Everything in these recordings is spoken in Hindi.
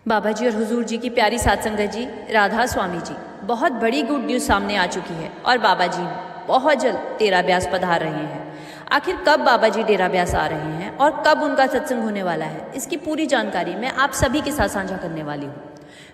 बाबा जी और हुजूर जी की प्यारी साध संगत जी, राधा स्वामी जी, बहुत बड़ी गुड न्यूज़ सामने आ चुकी है और बाबा जी बहुत जल्द डेरा ब्यास पधार रहे हैं। आखिर कब बाबा जी डेरा ब्यास आ रहे हैं और कब उनका सत्संग होने वाला है, इसकी पूरी जानकारी मैं आप सभी के साथ साझा करने वाली हूँ।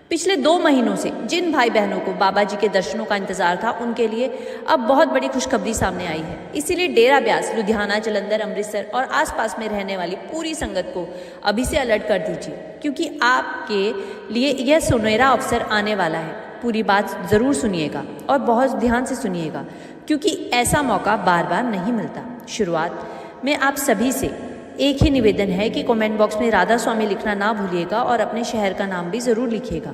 पिछले 2 महीनों से जिन भाई बहनों को बाबा जी के दर्शनों का इंतजार था, उनके लिए अब बहुत बड़ी खुशखबरी सामने आई है। इसीलिए डेरा ब्यास, लुधियाना, जालंधर, अमृतसर और आसपास में रहने वाली पूरी संगत को अभी से अलर्ट कर दीजिए, क्योंकि आपके लिए यह सुनहरा अवसर आने वाला है। पूरी बात ज़रूर सुनिएगा और बहुत ध्यान से सुनिएगा, क्योंकि ऐसा मौका बार बार नहीं मिलता। शुरुआत में आप सभी से एक ही निवेदन है कि कमेंट बॉक्स में राधा स्वामी लिखना ना भूलिएगा और अपने शहर का नाम भी ज़रूर लिखिएगा।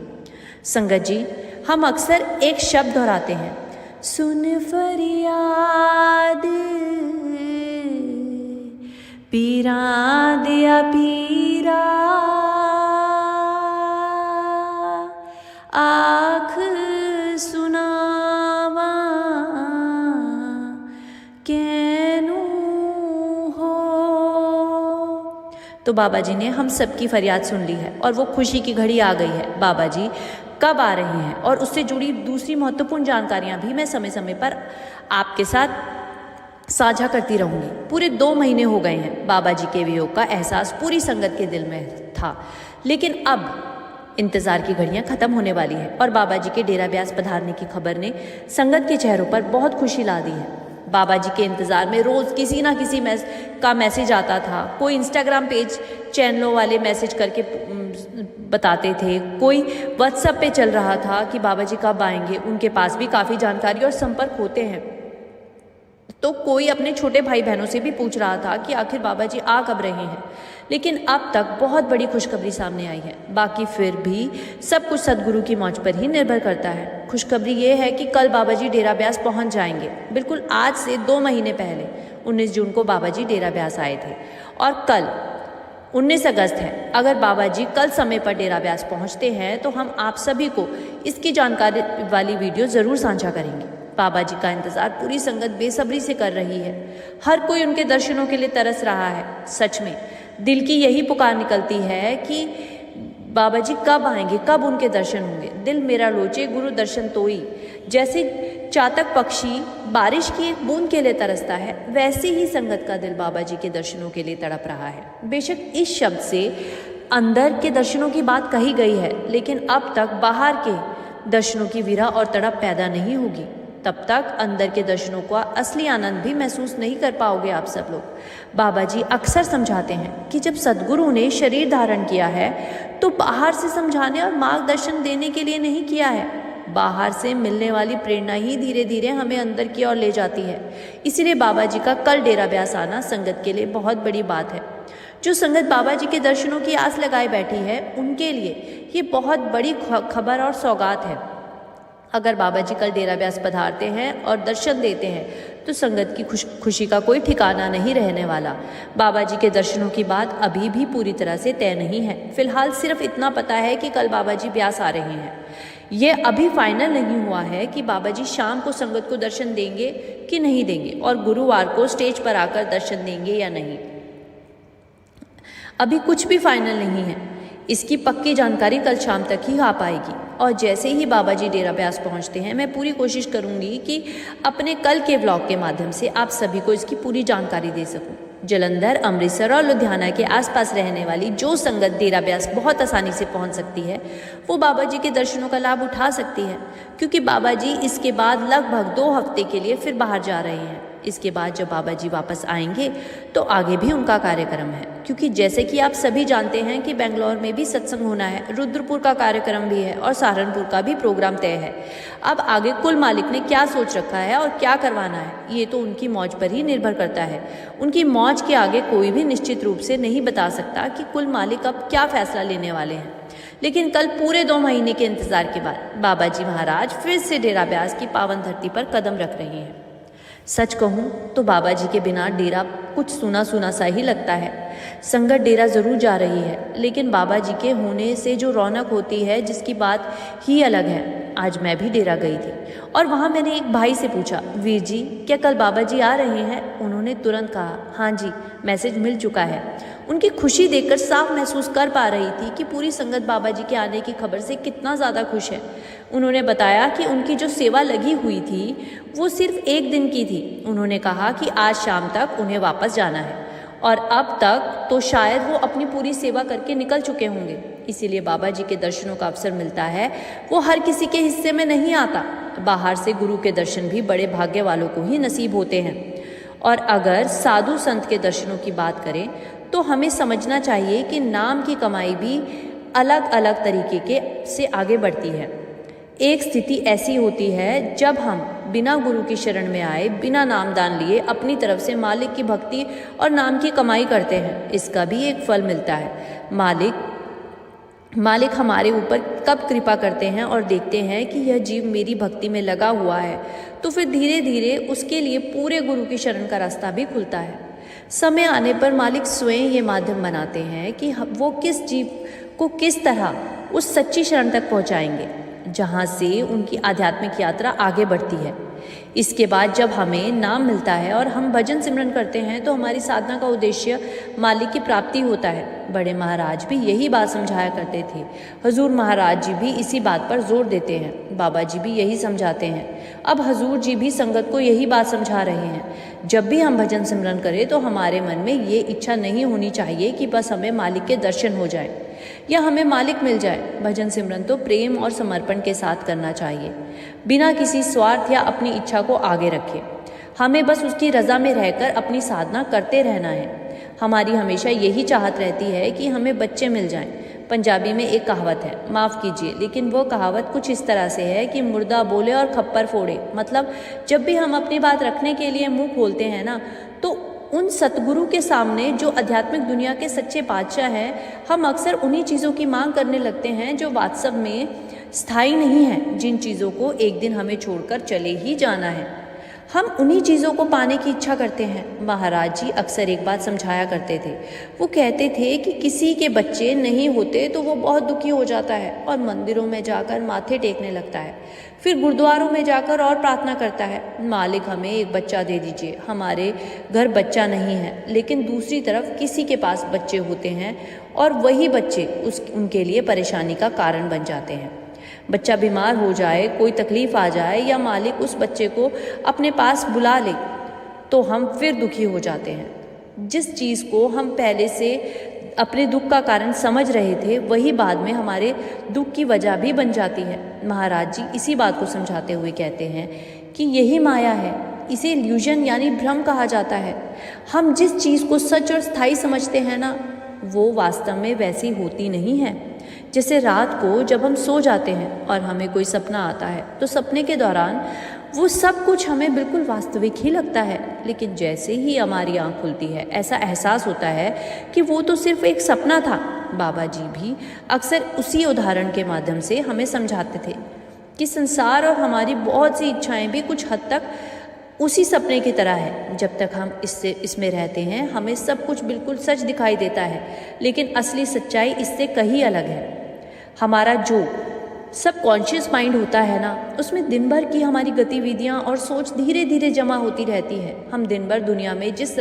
संगत जी, हम अक्सर एक शब्द दोहराते हैं, सुन फरियाद पीरा दिया पीरा, आँख सुनावा कैनू हो। तो बाबा जी ने हम सबकी फरियाद सुन ली है और वो खुशी की घड़ी आ गई है। बाबा जी कब आ रहे हैं और उससे जुड़ी दूसरी महत्वपूर्ण जानकारियां भी मैं समय समय पर आपके साथ साझा करती रहूंगी। पूरे 2 महीने हो गए हैं बाबा जी के वियोग का एहसास पूरी संगत के दिल में था, लेकिन अब इंतजार की घड़ियां खत्म होने वाली है और बाबा जी के डेरा ब्यास पधारने की खबर ने संगत के चेहरों पर बहुत खुशी ला दी है। बाबा जी के इंतज़ार में रोज़ किसी ना किसी का मैसेज आता था। कोई इंस्टाग्राम पेज चैनलों वाले मैसेज करके बताते थे, कोई व्हाट्सएप पे चल रहा था कि बाबा जी कब आएंगे। उनके पास भी काफ़ी जानकारी और संपर्क होते हैं, तो कोई अपने छोटे भाई बहनों से भी पूछ रहा था कि आखिर बाबा जी आ कब रहे हैं। लेकिन अब तक बहुत बड़ी खुशखबरी सामने आई है। बाकी फिर भी सब कुछ सदगुरु की मौज पर ही निर्भर करता है। खुशखबरी ये है कि कल बाबा जी डेरा ब्यास पहुंच जाएंगे। बिल्कुल आज से 2 महीने पहले 19 जून को बाबा जी डेरा ब्यास आए थे और कल 19 अगस्त है। अगर बाबा जी कल समय पर डेरा ब्यास पहुंचते हैं तो हम आप सभी को इसकी जानकारी वाली वीडियो ज़रूर साझा करेंगे। बाबा जी का इंतज़ार पूरी संगत बेसब्री से कर रही है। हर कोई उनके दर्शनों के लिए तरस रहा है। सच में दिल की यही पुकार निकलती है कि बाबा जी कब आएंगे, कब उनके दर्शन होंगे। दिल मेरा लोचे गुरु दर्शन तोई। जैसे चातक पक्षी बारिश की एक बूंद के लिए तरसता है, वैसे ही संगत का दिल बाबा जी के दर्शनों के लिए तड़प रहा है। बेशक इस शब्द से अंदर के दर्शनों की बात कही गई है, लेकिन अब तक बाहर के दर्शनों की विरह और तड़प पैदा नहीं होगी। तब तक अंदर के दर्शनों का असली आनंद भी महसूस नहीं कर पाओगे आप सब लोग। बाबा जी अक्सर समझाते हैं कि जब सदगुरु ने शरीर धारण किया है तो बाहर से समझाने और मार्गदर्शन देने के लिए नहीं किया है। बाहर से मिलने वाली प्रेरणा ही धीरे धीरे हमें अंदर की ओर ले जाती है। इसीलिए बाबा जी का कल डेरा ब्यास आना संगत के लिए बहुत बड़ी बात है। जो संगत बाबा जी के दर्शनों की आस लगाए बैठी है, उनके लिए ये बहुत बड़ी खबर और सौगात है। अगर बाबा जी कल डेरा ब्यास पधारते हैं और दर्शन देते हैं तो संगत की खुशी का कोई ठिकाना नहीं रहने वाला। बाबा जी के दर्शनों की बात अभी भी पूरी तरह से तय नहीं है। फिलहाल सिर्फ इतना पता है कि कल बाबा जी ब्यास आ रहे हैं। ये अभी फाइनल नहीं हुआ है कि बाबा जी शाम को संगत को दर्शन देंगे कि नहीं देंगे और गुरुवार को स्टेज पर आकर दर्शन देंगे या नहीं। अभी कुछ भी फाइनल नहीं है। इसकी पक्की जानकारी कल शाम तक ही आ पाएगी और जैसे ही बाबा जी डेरा ब्यास पहुंचते हैं, मैं पूरी कोशिश करूंगी कि अपने कल के व्लॉग के माध्यम से आप सभी को इसकी पूरी जानकारी दे सकूं। जालंधर, अमृतसर और लुधियाना के आसपास रहने वाली जो संगत डेरा ब्यास बहुत आसानी से पहुंच सकती है, वो बाबा जी के दर्शनों का लाभ उठा सकती है, क्योंकि बाबा जी इसके बाद लगभग 2 हफ्ते के लिए फिर बाहर जा रहे हैं। इसके बाद जब बाबा जी वापस आएंगे तो आगे भी उनका कार्यक्रम है, क्योंकि जैसे कि आप सभी जानते हैं कि बेंगलोर में भी सत्संग होना है, रुद्रपुर का कार्यक्रम भी है और सहारनपुर का भी प्रोग्राम तय है। अब आगे कुल मालिक ने क्या सोच रखा है और क्या करवाना है, ये तो उनकी मौज पर ही निर्भर करता है। उनकी मौज के आगे कोई भी निश्चित रूप से नहीं बता सकता कि कुल मालिक अब क्या फैसला लेने वाले हैं। लेकिन कल पूरे 2 महीने के इंतजार के बाद बाबा जी महाराज फिर से डेरा ब्यास की पावन धरती पर कदम रख रहे हैं। सच कहूँ तो बाबा जी के बिना डेरा कुछ सूना सूना सा ही लगता है। संगत डेरा ज़रूर जा रही है, लेकिन बाबा जी के होने से जो रौनक होती है जिसकी बात ही अलग है। आज मैं भी डेरा गई थी और वहाँ मैंने एक भाई से पूछा, वीर जी क्या कल बाबा जी आ रहे हैं? उन्होंने तुरंत कहा, हाँ जी, मैसेज मिल चुका है। उनकी खुशी देखकर साफ महसूस कर पा रही थी कि पूरी संगत बाबा जी के आने की खबर से कितना ज़्यादा खुश है। उन्होंने बताया कि उनकी जो सेवा लगी हुई थी वो सिर्फ एक दिन की थी। उन्होंने कहा कि आज शाम तक उन्हें वापस जाना है और अब तक तो शायद वो अपनी पूरी सेवा करके निकल चुके होंगे। इसीलिए बाबा जी के दर्शनों का अवसर मिलता है, वो हर किसी के हिस्से में नहीं आता। बाहर से गुरु के दर्शन भी बड़े भाग्य वालों को ही नसीब होते हैं। और अगर साधु संत के दर्शनों की बात करें तो हमें समझना चाहिए कि नाम की कमाई भी अलग अलग तरीके के से आगे बढ़ती है। एक स्थिति ऐसी होती है जब हम बिना गुरु की शरण में आए, बिना नामदान लिए अपनी तरफ से मालिक की भक्ति और नाम की कमाई करते हैं। इसका भी एक फल मिलता है। मालिक हमारे ऊपर कब कृपा करते हैं और देखते हैं कि यह जीव मेरी भक्ति में लगा हुआ है, तो फिर धीरे धीरे उसके लिए पूरे गुरु की शरण का रास्ता भी खुलता है। समय आने पर मालिक स्वयं ये माध्यम बनाते हैं कि वो किस जीव को किस तरह उस सच्ची शरण तक पहुंचाएंगे जहां से उनकी आध्यात्मिक यात्रा आगे बढ़ती है। इसके बाद जब हमें नाम मिलता है और हम भजन सिमरन करते हैं तो हमारी साधना का उद्देश्य मालिक की प्राप्ति होता है। बड़े महाराज भी यही बात समझाया करते थे। हुजूर महाराज जी भी इसी बात पर जोर देते हैं। बाबा जी भी यही समझाते हैं। अब हुजूर जी भी संगत को यही बात समझा रहे हैं। जब भी हम भजन सिमरन करें तो हमारे मन में ये इच्छा नहीं होनी चाहिए कि बस हमें मालिक के दर्शन हो जाए या हमें मालिक मिल जाए। भजन सिमरन तो प्रेम और समर्पण के साथ करना चाहिए, बिना किसी स्वार्थ या अपनी इच्छा को आगे रखे। हमें बस उसकी रज़ा में रहकर अपनी साधना करते रहना है। हमारी हमेशा यही चाहत रहती है कि हमें बच्चे मिल जाएं। पंजाबी में एक कहावत है, माफ़ कीजिए लेकिन वो कहावत कुछ इस तरह से है कि मुर्दा बोले और खप्पर फोड़े। मतलब जब भी हम अपनी बात रखने के लिए मुंह खोलते हैं ना, तो उन सतगुरु के सामने जो आध्यात्मिक दुनिया के सच्चे बादशाह हैं, हम अक्सर उन्हीं चीज़ों की मांग करने लगते हैं जो वास्तव में स्थायी नहीं है, जिन चीज़ों को एक दिन हमें छोड़कर चले ही जाना है। हम उन्हीं चीज़ों को पाने की इच्छा करते हैं। महाराज जी अक्सर एक बात समझाया करते थे। वो कहते थे कि किसी के बच्चे नहीं होते तो वो बहुत दुखी हो जाता है और मंदिरों में जाकर माथे टेकने लगता है, फिर गुरुद्वारों में जाकर और प्रार्थना करता है, मालिक हमें एक बच्चा दे दीजिए। हमारे घर बच्चा नहीं है, लेकिन दूसरी तरफ किसी के पास बच्चे होते हैं और वही बच्चे उनके लिए परेशानी का कारण बन जाते हैं। बच्चा बीमार हो जाए, कोई तकलीफ़ आ जाए या मालिक उस बच्चे को अपने पास बुला ले तो हम फिर दुखी हो जाते हैं। जिस चीज़ को हम पहले से अपने दुख का कारण समझ रहे थे, वही बाद में हमारे दुख की वजह भी बन जाती है। महाराज जी इसी बात को समझाते हुए कहते हैं कि यही माया है, इसे इल्यूजन यानी भ्रम कहा जाता है। हम जिस चीज़ को सच और स्थायी समझते हैं ना, वो वास्तव में वैसी होती नहीं है। जैसे रात को जब हम सो जाते हैं और हमें कोई सपना आता है तो सपने के दौरान वो सब कुछ हमें बिल्कुल वास्तविक ही लगता है, लेकिन जैसे ही हमारी आँख खुलती है ऐसा एहसास होता है कि वो तो सिर्फ एक सपना था। बाबा जी भी अक्सर उसी उदाहरण के माध्यम से हमें समझाते थे कि संसार और हमारी बहुत सी इच्छाएं भी कुछ हद तक उसी सपने की तरह है। जब तक हम इसमें रहते हैं हमें सब कुछ बिल्कुल सच दिखाई देता है, लेकिन असली सच्चाई इससे कहीं अलग है। हमारा जो सबकॉन्शियस माइंड होता है ना, उसमें दिन भर की हमारी गतिविधियां और सोच धीरे धीरे जमा होती रहती है। हम दिन भर दुनिया में जिस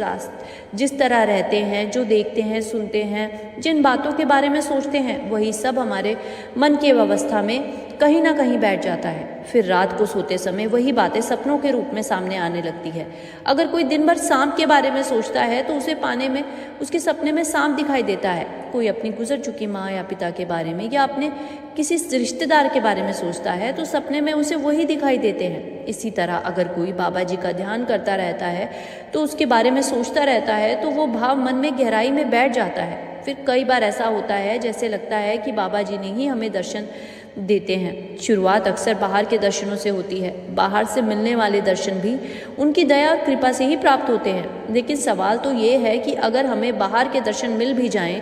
तरह रहते हैं, जो देखते हैं, सुनते हैं, जिन बातों के बारे में सोचते हैं, वही सब हमारे मन की अवस्था में कहीं ना कहीं बैठ जाता है। फिर रात को सोते समय वही बातें सपनों के रूप में सामने आने लगती है। अगर कोई दिन भर सांप के बारे में सोचता है तो उसे पाने में उसके सपने में सांप दिखाई देता है। कोई अपनी गुजर चुकी माँ या पिता के बारे में या अपने किसी रिश्तेदार के बारे में सोचता है तो सपने में उसे वही दिखाई देते हैं। इसी तरह अगर कोई बाबा जी का ध्यान करता रहता है तो उसके बारे में सोचता रहता है तो वो भाव मन में गहराई में बैठ जाता है। फिर कई बार ऐसा होता है जैसे लगता है कि बाबा जी ने ही हमें दर्शन देते हैं। शुरुआत अक्सर बाहर के दर्शनों से होती है। बाहर से मिलने वाले दर्शन भी उनकी दया कृपा से ही प्राप्त होते हैं। लेकिन सवाल तो ये है कि अगर हमें बाहर के दर्शन मिल भी जाएं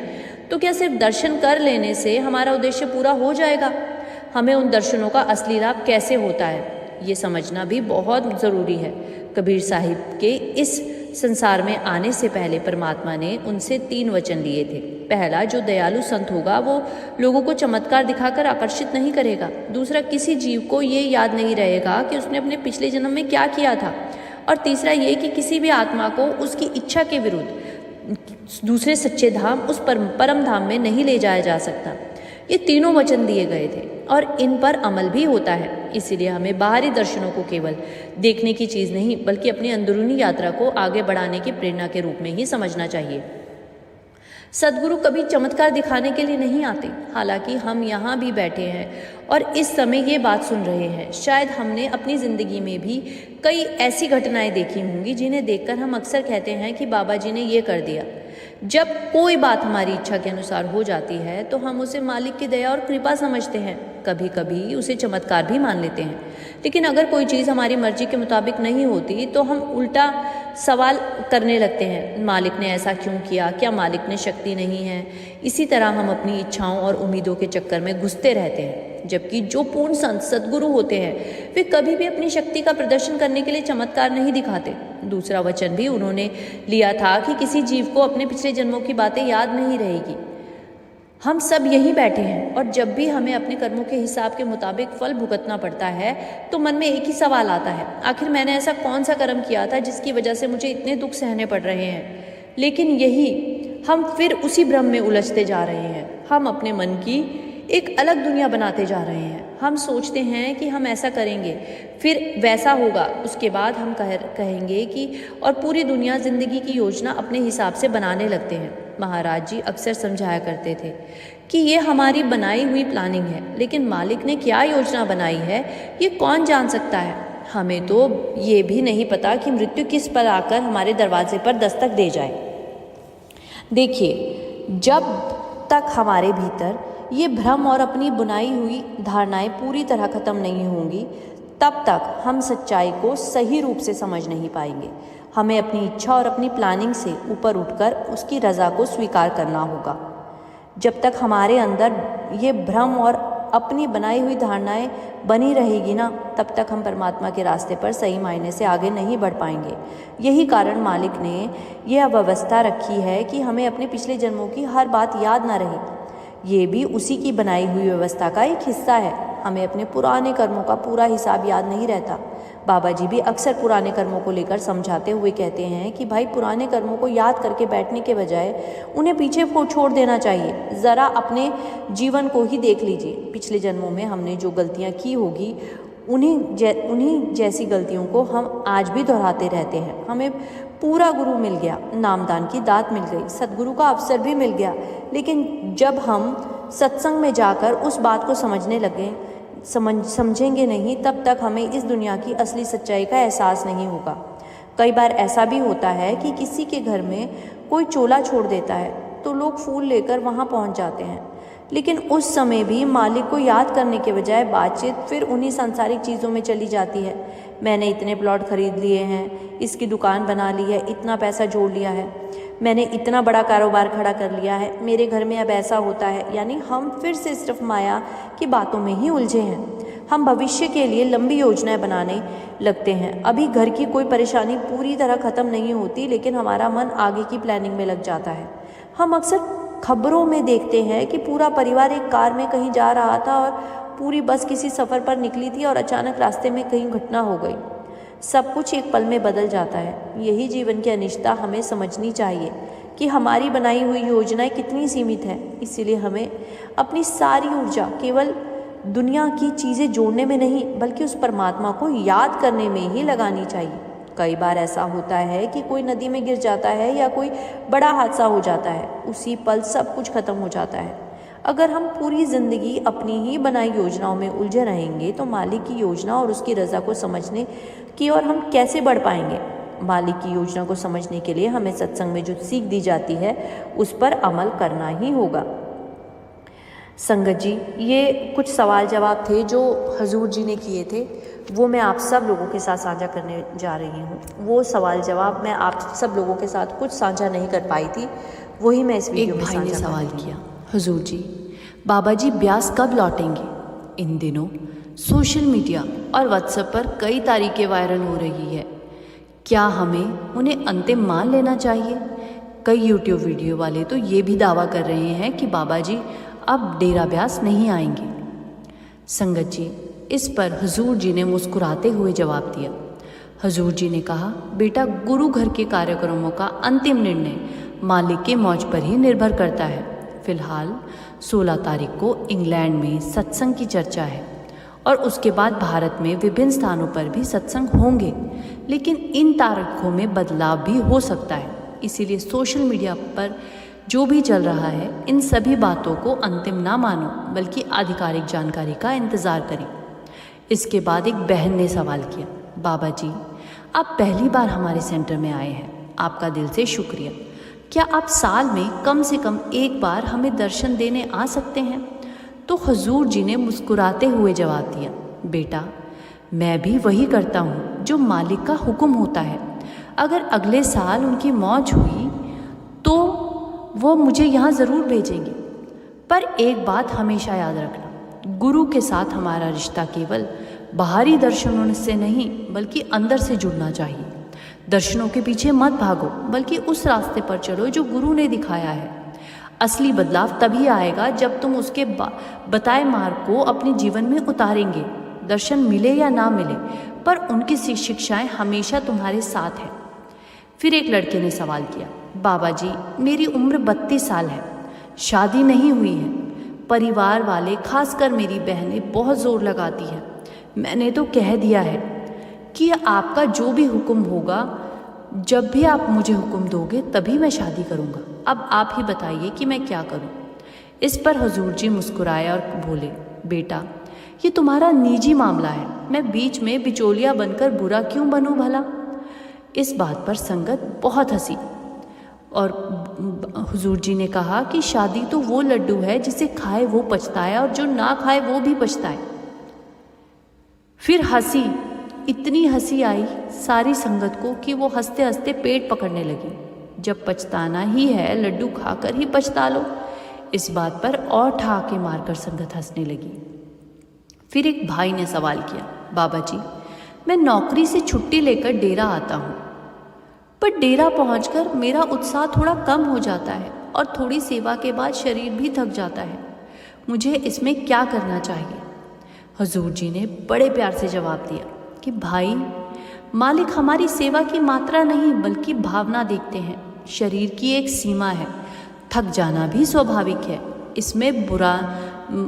तो क्या सिर्फ दर्शन कर लेने से हमारा उद्देश्य पूरा हो जाएगा? हमें उन दर्शनों का असली लाभ कैसे होता है, ये समझना भी बहुत ज़रूरी है। कबीर साहिब के इस संसार में आने से पहले परमात्मा ने उनसे 3 वचन लिए थे। पहला, जो दयालु संत होगा वो लोगों को चमत्कार दिखाकर आकर्षित नहीं करेगा। दूसरा, किसी जीव को ये याद नहीं रहेगा कि उसने अपने पिछले जन्म में क्या किया था। और तीसरा ये कि किसी भी आत्मा को उसकी इच्छा के विरुद्ध दूसरे सच्चे धाम, उस परम धाम में नहीं ले जाया जा सकता। ये तीनों वचन दिए गए थे और इन पर अमल भी होता है। इसीलिए हमें बाहरी दर्शनों को केवल देखने की चीज़ नहीं बल्कि अपनी अंदरूनी यात्रा को आगे बढ़ाने की प्रेरणा के रूप में ही समझना चाहिए। सदगुरु कभी चमत्कार दिखाने के लिए नहीं आते। हालांकि हम यहाँ भी बैठे हैं और इस समय ये बात सुन रहे हैं। शायद हमने अपनी ज़िंदगी में भी कई ऐसी घटनाएं देखी होंगी जिन्हें देखकर हम अक्सर कहते हैं कि बाबा जी ने ये कर दिया। जब कोई बात हमारी इच्छा के अनुसार हो जाती है तो हम उसे मालिक की दया और कृपा समझते हैं। कभी कभी उसे चमत्कार भी मान लेते हैं। लेकिन अगर कोई चीज़ हमारी मर्जी के मुताबिक नहीं होती तो हम उल्टा सवाल करने लगते हैं, मालिक ने ऐसा क्यों किया, क्या मालिक ने शक्ति नहीं है। इसी तरह हम अपनी इच्छाओं और उम्मीदों के चक्कर में घुसते रहते हैं। जबकि जो पूर्ण संत सदगुरु होते हैं वे कभी भी अपनी शक्ति का प्रदर्शन करने के लिए चमत्कार नहीं दिखाते। दूसरा वचन भी उन्होंने लिया था कि किसी जीव को अपने पिछले जन्मों की बातें याद नहीं रहेगी। हम सब यहीं बैठे हैं और जब भी हमें अपने कर्मों के हिसाब के मुताबिक फल भुगतना पड़ता है तो मन में एक ही सवाल आता है, आखिर मैंने ऐसा कौन सा कर्म किया था जिसकी वजह से मुझे इतने दुख सहने पड़ रहे हैं। लेकिन यही हम फिर उसी भ्रम में उलझते जा रहे हैं। हम अपने मन की एक अलग दुनिया बनाते जा रहे हैं। हम सोचते हैं कि हम ऐसा करेंगे फिर वैसा होगा, उसके बाद हम कहेंगे कि, और पूरी दुनिया जिंदगी की योजना अपने हिसाब से बनाने लगते हैं। महाराज जी अक्सर समझाया करते थे कि ये हमारी बनाई हुई प्लानिंग है, लेकिन मालिक ने क्या योजना बनाई है ये कौन जान सकता है। हमें तो ये भी नहीं पता कि मृत्यु किस पर आकर हमारे दरवाजे पर दस्तक दे जाए। देखिए, जब तक हमारे भीतर ये भ्रम और अपनी बुनाई हुई धारणाएं पूरी तरह खत्म नहीं होंगी तब तक हम सच्चाई को सही रूप से समझ नहीं पाएंगे। हमें अपनी इच्छा और अपनी प्लानिंग से ऊपर उठकर उसकी रज़ा को स्वीकार करना होगा। जब तक हमारे अंदर ये भ्रम और अपनी बनाई हुई धारणाएं बनी रहेगी ना, तब तक हम परमात्मा के रास्ते पर सही मायने से आगे नहीं बढ़ पाएंगे। यही कारण मालिक ने यह व्यवस्था रखी है कि हमें अपने पिछले जन्मों की हर बात याद ना रहे। ये भी उसी की बनाई हुई व्यवस्था का एक हिस्सा है। हमें अपने पुराने कर्मों का पूरा हिसाब याद नहीं रहता। बाबा जी भी अक्सर पुराने कर्मों को लेकर समझाते हुए कहते हैं कि भाई, पुराने कर्मों को याद करके बैठने के बजाय उन्हें पीछे छोड़ देना चाहिए। ज़रा अपने जीवन को ही देख लीजिए। पिछले जन्मों में हमने जो गलतियाँ की होगी उन्हीं जैसी गलतियों को हम आज भी दोहराते रहते हैं। हमें पूरा गुरु मिल गया, नामदान की दात मिल गई, सदगुरु का अवसर भी मिल गया, लेकिन जब हम सत्संग में जाकर उस बात को समझने लगे समझेंगे नहीं, तब तक हमें इस दुनिया की असली सच्चाई का एहसास नहीं होगा। कई बार ऐसा भी होता है कि किसी के घर में कोई चोला छोड़ देता है तो लोग फूल लेकर वहाँ पहुँच जाते हैं, लेकिन उस समय भी मालिक को याद करने के बजाय बातचीत फिर उन्हीं सांसारिक चीज़ों में चली जाती है। मैंने इतने प्लॉट खरीद लिए हैं, इसकी दुकान बना ली है, इतना पैसा जोड़ लिया है, मैंने इतना बड़ा कारोबार खड़ा कर लिया है, मेरे घर में अब ऐसा होता है। यानी हम फिर से सिर्फ माया की बातों में ही उलझे हैं। हम भविष्य के लिए लंबी योजनाएं बनाने लगते हैं। अभी घर की कोई परेशानी पूरी तरह ख़त्म नहीं होती, लेकिन हमारा मन आगे की प्लानिंग में लग जाता है। हम अक्सर खबरों में देखते हैं कि पूरा परिवार एक कार में कहीं जा रहा था और पूरी बस किसी सफ़र पर निकली थी और अचानक रास्ते में कहीं घटना हो गई। सब कुछ एक पल में बदल जाता है। यही जीवन की अनिश्चितता हमें समझनी चाहिए कि हमारी बनाई हुई योजनाएं कितनी सीमित है। इसीलिए हमें अपनी सारी ऊर्जा केवल दुनिया की चीज़ें जोड़ने में नहीं बल्कि उस परमात्मा को याद करने में ही लगानी चाहिए। कई बार ऐसा होता है कि कोई नदी में गिर जाता है या कोई बड़ा हादसा हो जाता है, उसी पल सब कुछ खत्म हो जाता है। अगर हम पूरी ज़िंदगी अपनी ही बनाई योजनाओं में उलझे रहेंगे तो मालिक की योजना और उसकी रज़ा को समझने की ओर हम कैसे बढ़ पाएंगे। मालिक की योजना को समझने के लिए हमें सत्संग में जो सीख दी जाती है उस पर अमल करना ही होगा। संगत जी, ये कुछ सवाल जवाब थे जो हजूर जी ने किए थे, वो मैं आप सब लोगों के साथ साझा करने जा रही हूँ। वो सवाल जवाब मैं आप सब लोगों के साथ कुछ साझा नहीं कर पाई थी, वही मैं इस वीडियो में साझा सवाल किया, हुजूर जी, बाबा जी ब्यास कब लौटेंगे? इन दिनों सोशल मीडिया और व्हाट्सएप पर कई तारीखें वायरल हो रही है। क्या हमें उन्हें अंतिम मान लेना चाहिए? कई यूट्यूब वीडियो वाले तो ये भी दावा कर रहे हैं कि बाबा जी अब डेरा ब्यास नहीं आएंगे। संगत जी, इस पर हुजूर जी ने मुस्कुराते हुए जवाब दिया। हुजूर जी ने कहा, बेटा, गुरु घर के कार्यक्रमों का अंतिम निर्णय मालिक के मौज पर ही निर्भर करता है। फिलहाल 16 तारीख को इंग्लैंड में सत्संग की चर्चा है और उसके बाद भारत में विभिन्न स्थानों पर भी सत्संग होंगे, लेकिन इन तारीखों में बदलाव भी हो सकता है। इसीलिए सोशल मीडिया पर जो भी चल रहा है, इन सभी बातों को अंतिम ना मानो, बल्कि आधिकारिक जानकारी का इंतज़ार करें। इसके बाद एक बहन ने सवाल किया, बाबा जी, आप पहली बार हमारे सेंटर में आए हैं, आपका दिल से शुक्रिया। क्या आप साल में कम से कम एक बार हमें दर्शन देने आ सकते हैं? तो हुजूर जी ने मुस्कुराते हुए जवाब दिया, बेटा, मैं भी वही करता हूँ जो मालिक का हुक्म होता है। अगर अगले साल उनकी मौज हुई तो वो मुझे यहाँ ज़रूर भेजेंगे। पर एक बात हमेशा याद रखना, गुरु के साथ हमारा रिश्ता केवल बाहरी दर्शनों से नहीं बल्कि अंदर से जुड़ना चाहिए। दर्शनों के पीछे मत भागो, बल्कि उस रास्ते पर चलो जो गुरु ने दिखाया है। असली बदलाव तभी आएगा जब तुम उसके बताए मार्ग को अपने जीवन में उतारेंगे। दर्शन मिले या ना मिले, पर उनकी शिक्षाएं हमेशा तुम्हारे साथ हैं। फिर एक लड़के ने सवाल किया, बाबा जी, मेरी उम्र 32 साल है, शादी नहीं हुई है। परिवार वाले, खासकर मेरी बहनें बहुत ज़ोर लगाती है। मैंने तो कह दिया है कि आपका जो भी हुक्म होगा, जब भी आप मुझे हुक्म दोगे तभी मैं शादी करूँगा। अब आप ही बताइए कि मैं क्या करूँ। इस पर हुजूर जी मुस्कुराए और बोले, बेटा, ये तुम्हारा निजी मामला है, मैं बीच में बिचौलिया बनकर बुरा क्यों बनूं भला। इस बात पर संगत बहुत हंसी और हुजूर जी ने कहा कि शादी तो वो लड्डू है जिसे खाए वो पछताए और जो ना खाए वो भी पछताए। फिर हंसी, इतनी हंसी आई सारी संगत को कि वो हंसते हंसते पेट पकड़ने लगी। जब पछताना ही है, लड्डू खाकर ही पछता लो। इस बात पर और ठहाके मारकर संगत हंसने लगी। फिर एक भाई ने सवाल किया, बाबा जी, मैं नौकरी से छुट्टी लेकर डेरा आता हूँ, पर डेरा पहुँचकर मेरा उत्साह थोड़ा कम हो जाता है और थोड़ी सेवा के बाद शरीर भी थक जाता है। मुझे इसमें क्या करना चाहिए? हुजूर जी ने बड़े प्यार से जवाब दिया कि भाई, मालिक हमारी सेवा की मात्रा नहीं बल्कि भावना देखते हैं। शरीर की एक सीमा है, थक जाना भी स्वाभाविक है, इसमें बुरा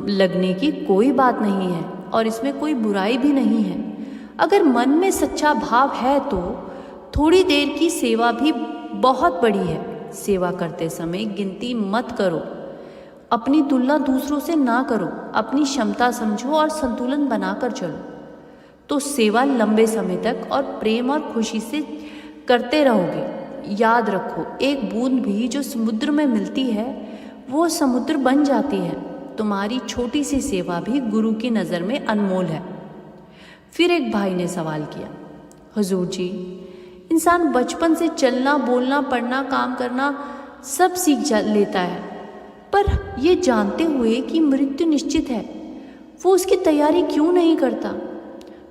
लगने की कोई बात नहीं है और इसमें कोई बुराई भी नहीं है। अगर मन में सच्चा भाव है तो थोड़ी देर की सेवा भी बहुत बड़ी है। सेवा करते समय गिनती मत करो, अपनी तुलना दूसरों से ना करो, अपनी क्षमता समझो और संतुलन बनाकर चलो, तो सेवा लंबे समय तक और प्रेम और खुशी से करते रहोगे। याद रखो, एक बूंद भी जो समुद्र में मिलती है वो समुद्र बन जाती है। तुम्हारी छोटी सी सेवा भी गुरु की नज़र में अनमोल है। फिर एक भाई ने सवाल किया, हुजूर जी, इंसान बचपन से चलना, बोलना, पढ़ना, काम करना सब सीख लेता है, पर ये जानते हुए कि मृत्यु निश्चित है, वो उसकी तैयारी क्यों नहीं करता?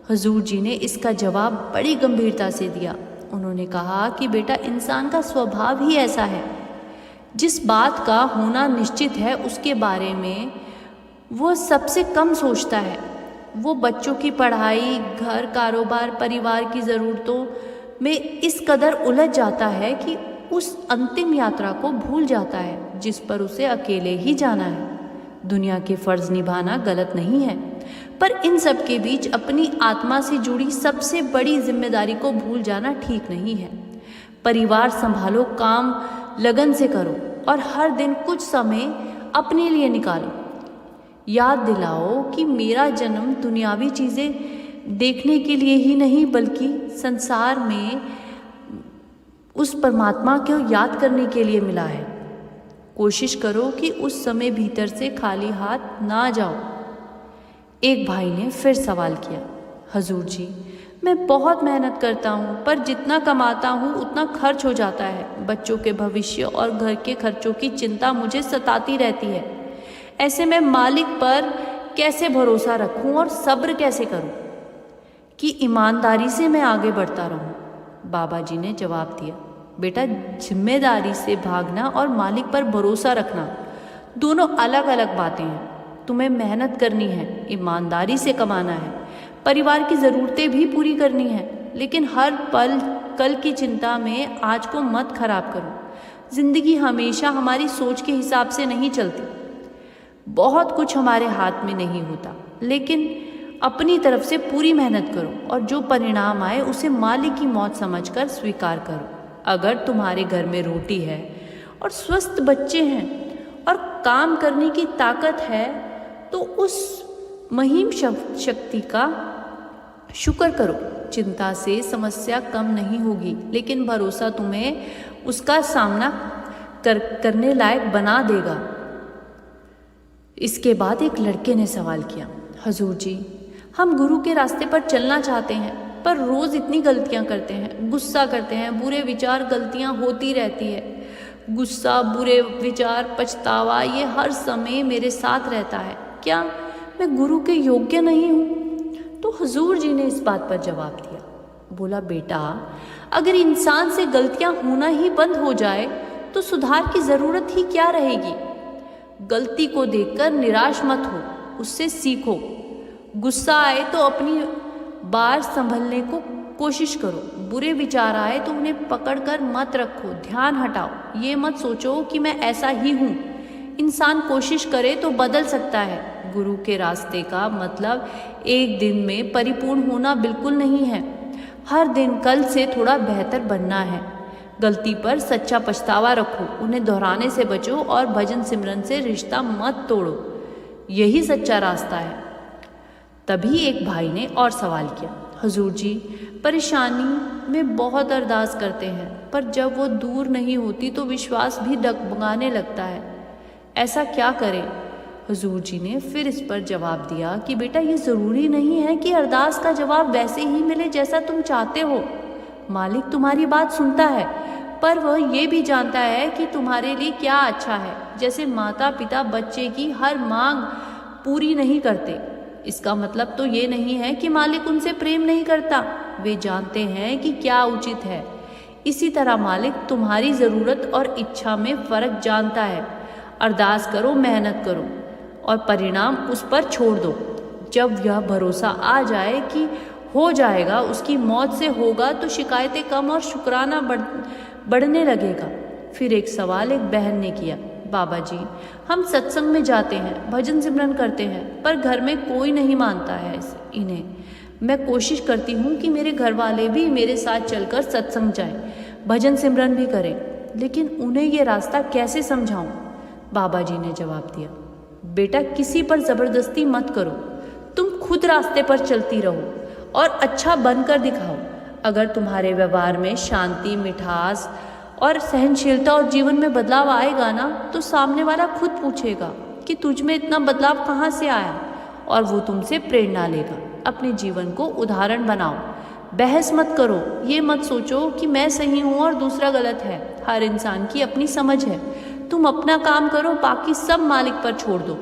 हुजूर जी ने इसका जवाब बड़ी गंभीरता से दिया। उन्होंने कहा कि बेटा, इंसान का स्वभाव ही ऐसा है, जिस बात का होना निश्चित है उसके बारे में वो सबसे कम सोचता है। वो बच्चों की पढ़ाई, घर, कारोबार, परिवार की ज़रूरतों में इस कदर उलझ जाता है कि उस अंतिम यात्रा को भूल जाता है जिस पर उसे अकेले ही जाना है। दुनिया के फ़र्ज़ निभाना गलत नहीं है, पर इन सब के बीच अपनी आत्मा से जुड़ी सबसे बड़ी जिम्मेदारी को भूल जाना ठीक नहीं है। परिवार संभालो, काम लगन से करो और हर दिन कुछ समय अपने लिए निकालो। याद दिलाओ कि मेरा जन्म दुनियावी चीज़ें देखने के लिए ही नहीं बल्कि संसार में उस परमात्मा को याद करने के लिए मिला है। कोशिश करो कि उस समय भीतर से खाली हाथ ना जाओ। एक भाई ने फिर सवाल किया, हुजूर जी, मैं बहुत मेहनत करता हूँ, पर जितना कमाता हूँ उतना खर्च हो जाता है। बच्चों के भविष्य और घर के खर्चों की चिंता मुझे सताती रहती है। ऐसे में मालिक पर कैसे भरोसा रखूँ और सब्र कैसे करूँ कि ईमानदारी से मैं आगे बढ़ता रहूँ? बाबा जी ने जवाब दिया, बेटा जिम्मेदारी से भागना और मालिक पर भरोसा रखना दोनों अलग अलग बातें हैं। तुम्हें मेहनत करनी है, ईमानदारी से कमाना है, परिवार की ज़रूरतें भी पूरी करनी है, लेकिन हर पल कल की चिंता में आज को मत खराब करो। जिंदगी हमेशा हमारी सोच के हिसाब से नहीं चलती। बहुत कुछ हमारे हाथ में नहीं होता, लेकिन अपनी तरफ से पूरी मेहनत करो और जो परिणाम आए उसे मालिक की मौत समझकर स्वीकार करो। अगर तुम्हारे घर में रोटी है और स्वस्थ बच्चे हैं और काम करने की ताकत है तो उस महिम शक्ति का शुक्र करो। चिंता से समस्या कम नहीं होगी, लेकिन भरोसा तुम्हें उसका सामना करने लायक बना देगा। इसके बाद एक लड़के ने सवाल किया, हुजूर जी, हम गुरु के रास्ते पर चलना चाहते हैं पर रोज़ इतनी गलतियां करते हैं, गुस्सा करते हैं, बुरे विचार, गलतियां होती रहती है। गुस्सा, बुरे विचार, पछतावा ये हर समय मेरे साथ रहता है। क्या मैं गुरु के योग्य नहीं हूँ? तो हुजूर जी ने इस बात पर जवाब दिया, बोला, बेटा अगर इंसान से गलतियां होना ही बंद हो जाए तो सुधार की ज़रूरत ही क्या रहेगी। गलती को देखकर निराश मत हो, उससे सीखो। गुस्सा आए तो अपनी बार संभलने को कोशिश करो। बुरे विचार आए तो उन्हें पकड़कर मत रखो, ध्यान हटाओ। ये मत सोचो कि मैं ऐसा ही हूँ। इंसान कोशिश करे तो बदल सकता है। गुरु के रास्ते का मतलब एक दिन में परिपूर्ण होना बिल्कुल नहीं है। हर दिन कल से थोड़ा बेहतर बनना है। गलती पर सच्चा पछतावा रखो, उन्हें दोहराने से बचो और भजन सिमरन से रिश्ता मत तोड़ो। यही सच्चा रास्ता है। तभी एक भाई ने और सवाल किया, हुजूर जी, परेशानी में बहुत अरदास करते हैं पर जब वो दूर नहीं होती तो विश्वास भी डगमगाने लगता है, ऐसा क्या करें? हुजूर जी ने फिर इस पर जवाब दिया कि बेटा ये ज़रूरी नहीं है कि अरदास का जवाब वैसे ही मिले जैसा तुम चाहते हो। मालिक तुम्हारी बात सुनता है पर वह ये भी जानता है कि तुम्हारे लिए क्या अच्छा है। जैसे माता पिता बच्चे की हर मांग पूरी नहीं करते, इसका मतलब तो ये नहीं है कि मालिक उनसे प्रेम नहीं करता। वे जानते हैं कि क्या उचित है। इसी तरह मालिक तुम्हारी ज़रूरत और इच्छा में फ़र्क जानता है। अरदास करो, मेहनत करो और परिणाम उस पर छोड़ दो। जब यह भरोसा आ जाए कि हो जाएगा, उसकी मौत से होगा, तो शिकायतें कम और शुक्राना बढ़ने लगेगा। फिर एक सवाल एक बहन ने किया, बाबा जी, हम सत्संग में जाते हैं, भजन सिमरन करते हैं, पर घर में कोई नहीं मानता है इन्हें। मैं कोशिश करती हूँ कि मेरे घर वाले भी मेरे साथ चलकर सत्संग जाएं, भजन सिमरन भी करें, लेकिन उन्हें ये रास्ता कैसे समझाऊं? बाबा जी ने जवाब दिया, बेटा किसी पर ज़बरदस्ती मत करो, तुम खुद रास्ते पर चलती रहो और अच्छा बनकर दिखाओ। अगर तुम्हारे व्यवहार में शांति, मिठास और सहनशीलता और जीवन में बदलाव आएगा ना, तो सामने वाला खुद पूछेगा कि तुझ में इतना बदलाव कहाँ से आया, और वो तुमसे प्रेरणा लेगा। अपने जीवन को उदाहरण बनाओ, बहस मत करो। ये मत सोचो कि मैं सही हूँ और दूसरा गलत है। हर इंसान की अपनी समझ है। तुम अपना काम करो, बाकी सब मालिक पर छोड़ दो।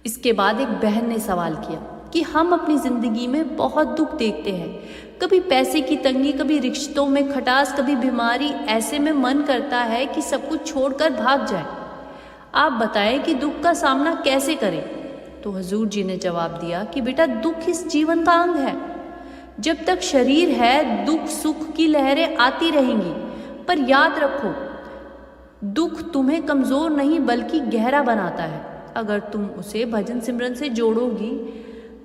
इसके बाद एक बहन ने सवाल किया कि हम अपनी ज़िंदगी में बहुत दुख देखते हैं, कभी पैसे की तंगी, कभी रिश्तों में खटास, कभी बीमारी। ऐसे में मन करता है कि सब कुछ छोड़कर भाग जाए। आप बताएं कि दुख का सामना कैसे करें? तो हुजूर जी ने जवाब दिया कि बेटा दुख इस जीवन का अंग है। जब तक शरीर है, दुख सुख की लहरें आती रहेंगी, पर याद रखो दुख तुम्हें कमज़ोर नहीं बल्कि गहरा बनाता है। अगर तुम उसे भजन सिमरन से जोड़ोगी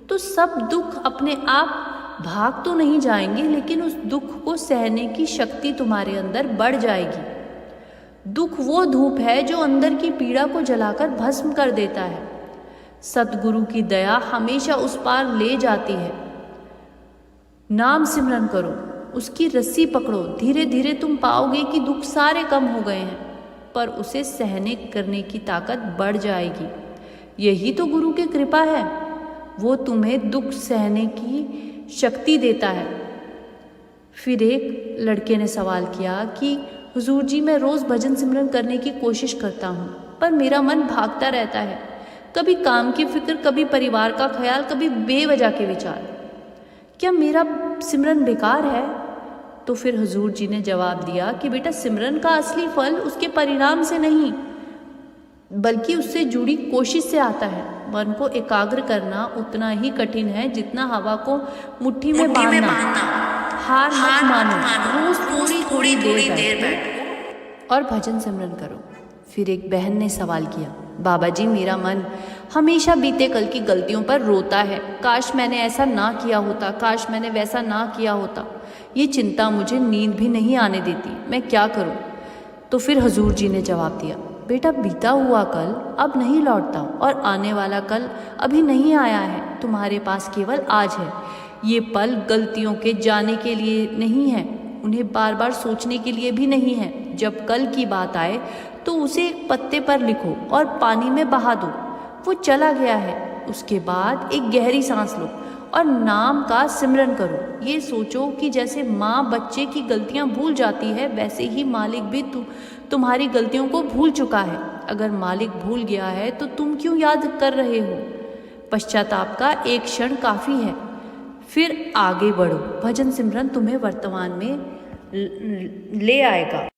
तो सब दुख अपने आप भाग तो नहीं जाएंगे, लेकिन उस दुख को सहने की शक्ति तुम्हारे अंदर बढ़ जाएगी। दुख वो धूप है जो अंदर की पीड़ा को जलाकर भस्म कर देता है। सतगुरु की दया हमेशा उस पार ले जाती है। नाम सिमरन करो, उसकी रस्सी पकड़ो, धीरे धीरे तुम पाओगे कि दुख सारे कम हो गए हैं, पर उसे सहने करने की ताकत बढ़ जाएगी। यही तो गुरु की कृपा है, वो तुम्हें दुख सहने की शक्ति देता है। फिर एक लड़के ने सवाल किया कि हुजूर जी, मैं रोज़ भजन सिमरन करने की कोशिश करता हूँ, पर मेरा मन भागता रहता है। कभी काम की फिक्र, कभी परिवार का ख्याल, कभी बेवजह के विचार। क्या मेरा सिमरन बेकार है? तो फिर हुजूर जी ने जवाब दिया कि बेटा सिमरन का असली फल उसके परिणाम से नहीं बल्कि उससे जुड़ी कोशिश से आता है। मन को एकाग्र करना उतना ही कठिन है जितना हवा को मुट्ठी में बांधना। हार मत मानो, रोज थोड़ी थोड़ी देर बैठो और भजन सिमरन करो। फिर एक बहन ने सवाल किया, बाबा जी मेरा मन हमेशा बीते कल की गलतियों पर रोता है। काश मैंने ऐसा ना किया होता, काश मैंने वैसा ना किया होता। ये चिंता मुझे नींद भी नहीं आने देती, मैं क्या करूं? तो फिर हुजूर जी ने जवाब दिया, बेटा बीता हुआ कल अब नहीं लौटता और आने वाला कल अभी नहीं आया है। तुम्हारे पास केवल आज है। ये पल गलतियों के जाने के लिए नहीं है, उन्हें बार बार सोचने के लिए भी नहीं है। जब कल की बात आए तो उसे एक पत्ते पर लिखो और पानी में बहा दो। वो चला गया है। उसके बाद एक गहरी सांस लो और नाम का सिमरन करो। ये सोचो कि जैसे माँ बच्चे की गलतियाँ भूल जाती है, वैसे ही मालिक भी तुम्हारी गलतियों को भूल चुका है। अगर मालिक भूल गया है तो तुम क्यों याद कर रहे हो? पश्चाताप का एक क्षण काफ़ी है, फिर आगे बढ़ो। भजन सिमरन तुम्हें वर्तमान में ले आएगा।